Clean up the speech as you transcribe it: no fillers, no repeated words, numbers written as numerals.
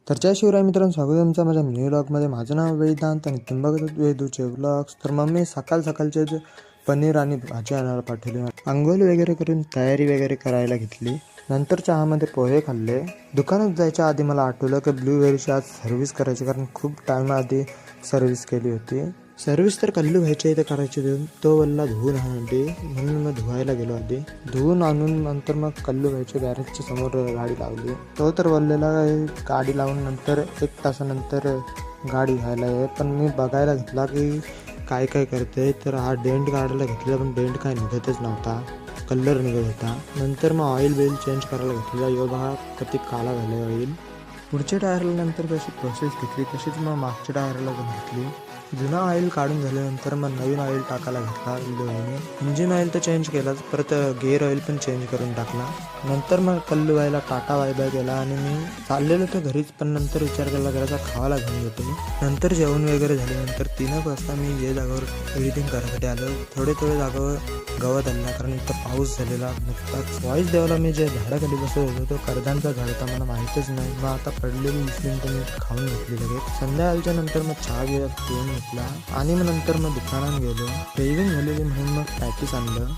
तर जय शिवराय मित्रांनो, स्वागत आहे तुमचं माझ्या मिनी व्लॉगमध्ये. माझं नाव वेदांत आणि तुम्ही बघत वेदूचे व्लॉग्स. तर मम्मी सकाळचे पनीर आणि भाजी आणायला पाठवली. आंघोळ वगैरे करून तयारी वगैरे करायला घेतली. नंतर चहामध्ये पोहे खाल्ले. दुकानात जायच्या आधी मला आठवलं की ब्लूबेरीची आज सर्व्हिस करायची, कारण खूप टाइम आधी सर्व्हिस केली होती. सर्व्हिस तर कल्लू व्हायच्या इथे करायची देऊन तो वल्ला धुवून आणली, म्हणून मग धुवायला गेलो. आधी धुवून आणून नंतर मग कल्लू व्हायच्या गॅरेजच्या समोर गाडी लावली. तो तर वल्लेला गाडी लावून नंतर 1 तासानंतर गाडी घ्यायला आहे. पण मी बघायला घेतला की काय काय करते. तर हा डेंट काढायला घेतला, पण डेंट काय निघतच नव्हता, कलर निघत होता. नंतर मग ऑइल बिल चेंज करायला घेतलेला. यो बघा किती काला झाले ऑइल. पुढच्या टायरला नंतर कशी प्रोसेस घेतली तशीच मग मागच्या टायरला पण घेतली. जुना ऑइल काढून झाल्यानंतर मग नवीन ऑइल टाकायला घेतला. इंजिन ऑइल तर चेंज केलाच, परत गेअर ऑइल पण चेंज करून टाकला. नंतर मग कल्लू व्हायला टाटा बाय बाय केला आणि मी चाललेलो तर घरीच, पण नंतर विचार केला घराचा खावायला घेऊन येतो मी. नंतर जेवण वगैरे झाल्यानंतर 3 वाजता मी या जागावर एडिटिंग करायसाठी आलो. थोडे जागावर गवत आणला, कारण इथं पाऊस झालेला नुकताच. व्हॉइस द्यायला मी जे झाडाखाली बसत होतो तो कडधानचा झाड होता, मला माहीतच नाही. मग आता पडलेली दिसली तर मी खाऊन घेतली लगेच. संध्याकाळच्या नंतर मग चहा पिऊन घेतला आणि मग नंतर मग दुकानात गेलो. क्रेविंग झालेली म्हणून मग पॅटीस आणलं.